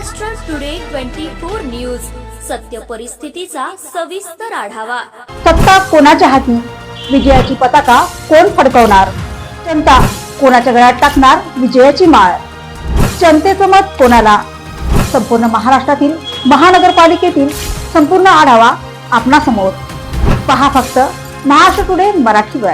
Maharashtra today 24 news, सत्य परिस्थितीचा सविस्तर आढावा। सत्ता कोणाच्या हाती, विजयाची पताका कोण फडकवणार, जनता कोणाच्या गळ्यात टाकणार विजयाची माळ, जनतेचं मत कोणाला, संपूर्ण महाराष्ट्रातील महानगरपालिकेतील संपूर्ण आढावा आपणासमोर पहा फक्त महाराष्ट्र टुडे मराठीवर।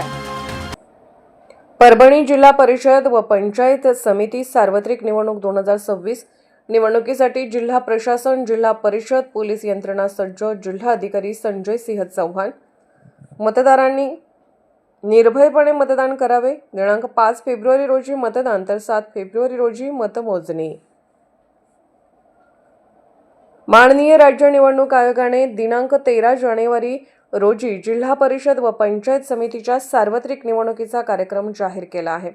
परभणी जिल्हा परिषद व पंचायत समिती सार्वत्रिक निवडणूक 2026 निवडणुकीसाठी जिल्हा प्रशासन, जिल्हा परिषद, पोलीस यंत्रणा सज्ज, जिल्हाधिकारी संजय सिंह चौहान। मतदारांनी निर्भयपणे मतदान करावे। दिनांक 5 फेब्रुवारी रोजी मतदान तर 7 फेब्रुवारी रोजी मतमोजणी। माननीय राज्य निवडणूक आयोगाने दिनांक 13 जानेवारी रोजी जिल्हा परिषद व पंचायत समितीच्या सार्वत्रिक निवडणुकीचा कार्यक्रम जाहीर केला आहे।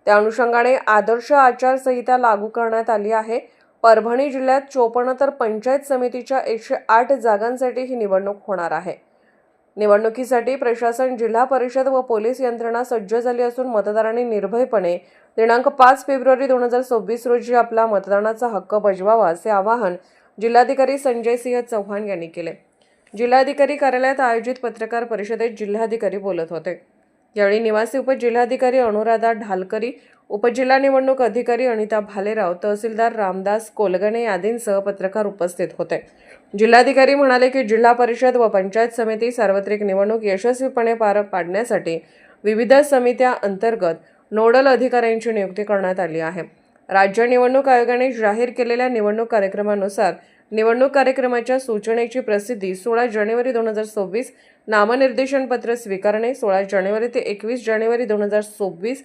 त्या अनुषंगाने आदर्श आचारसंहिता लागू करण्यात आली आहे। परभणी जिल्ह्यात 54 तर पंचायत समितीच्या 108 जागांसाठी ही निवडणूक होणार आहे। निवडणुकीसाठी प्रशासन, जिल्हा परिषद व पोलीस यंत्रणा सज्ज झाली असून मतदारांनी निर्भयपणे दिनांक 5 फेब्रुवारी 2026 रोजी आपला मतदानाचा हक्क बजवावा असे आवाहन जिल्हाधिकारी संजय सिंह चौहान यांनी केले। जिल्हाधिकारी कार्यालयात आयोजित पत्रकार परिषदेत जिल्हाधिकारी बोलत होते। यावेळी निवासी उपजिल्हाधिकारी अनुराधा ढालकरी, उपजिल्हा निवडणूक अधिकारी अनिता भालेराव, तहसीलदार रामदास कोलगणे आदींसह पत्रकार उपस्थित होते। जिल्हाधिकारी म्हणाले की जिल्हा परिषद व पंचायत समिती सार्वत्रिक निवडणूक यशस्वीपणे पार पाडण्यासाठी विविध समित्या अंतर्गत नोडल अधिकाऱ्यांची नियुक्ती करण्यात आली आहे। राज्य निवडणूक आयोगाने जाहीर केलेल्या निवडणूक कार्यक्रमानुसार निवडणूक कार्यक्रमाच्या सूचनेची प्रसिद्धी 16 जानेवारी 2026, नामनिर्देशन पत्र स्वीकारणे 16 जानेवारी ते 21 जानेवारी 2026,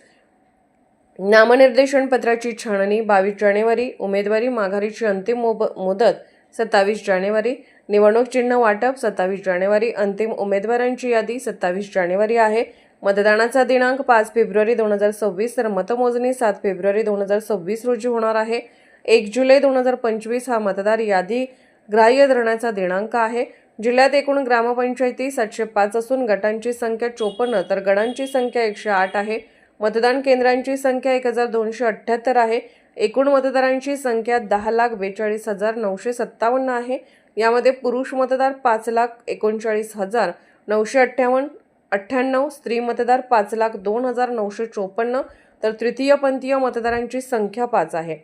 नामनिर्देशन पत्राची छाननी 22 जानेवारी, उमेदवारी माघारीची अंतिम मुदत 27 जानेवारी, निवडणूक चिन्ह वाटप 27 जानेवारी, अंतिम उमेदवारांची यादी 27 जानेवारी आहे। मतदानाचा दिनांक 5 फेब्रुवारी 2026 तर मतमोजणी 7 फेब्रुवारी 2026 रोजी होणार आहे। 1 जुलै 2025 हा मतदार यादी ग्राह्य धरण्याचा दिनांक आहे। जिल्ह्यात एकूण ग्रामपंचायती 705 असून गटांची संख्या 54 तर गणांची संख्या 108 आहे। मतदान केंद्रांची संख्या 1278 आहे। एकूण मतदारांची संख्या 10,42,957 आहे। यामध्ये पुरुष मतदार 5,39,998, स्त्री मतदार 5,02,954 तर तृतीय पंथीय मतदारांची संख्या 5 आहे।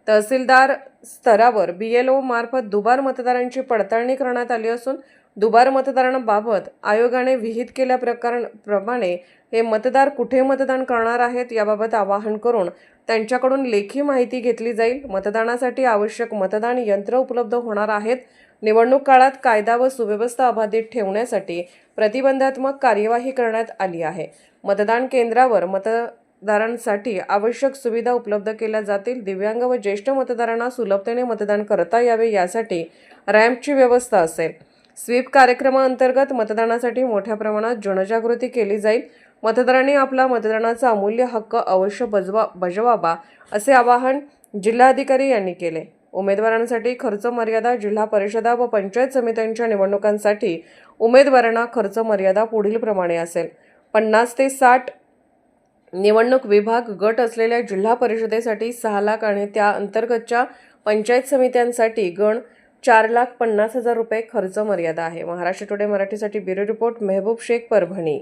तहसीलदार स्तरावर BLO मार्फत दुबार मतदारांची पडताळणी करण्यात आली असून दुबार मतदारांबाबत आयोगाने विहित केल्याप्रमाणे हे मतदार कुठे मतदान करणार आहेत याबाबत आवाहन करून त्यांच्याकडून लेखी माहिती घेतली जाईल। मतदानासाठी आवश्यक मतदान यंत्र उपलब्ध होणार आहेत। निवडणूक काळात कायदा व सुव्यवस्था अबाधित ठेवण्यासाठी प्रतिबंधात्मक कार्यवाही करण्यात आली आहे। मतदान केंद्रावर मतदारांसाठी आवश्यक सुविधा उपलब्ध केल्या जातील। दिव्यांग व ज्येष्ठ मतदारांना सुलभतेने मतदान करता यावे यासाठी रॅम्पची व्यवस्था असेल। स्वीप कार्यक्रमाअंतर्गत मतदानासाठी मोठ्या प्रमाणात जनजागृती केली जाईल। मतदारांनी आपला मतदानाचा अमूल्य हक्क अवश्य बजवावा असे आवाहन जिल्हाधिकारी यांनी केले। उमेदवारांसाठी खर्च मर्यादा, जिल्हा परिषदा व पंचायत समित्यांच्या निवडणुकांसाठी उमेदवारांना खर्च मर्यादा पुढील प्रमाणे असेल। 50 ते 60 निवडणूक विभाग गट असलेल्या जिल्हा परिषदेसाठी 6 लाख आणि त्या अंतर्गतच्या पंचायत समित्यांसाठी गण 4,50,000 रुपये खर्च मर्यादा आहे। महाराष्ट्र टुडे मराठीसाठी ब्युरो रिपोर्ट, मेहबूब शेख, परभणी।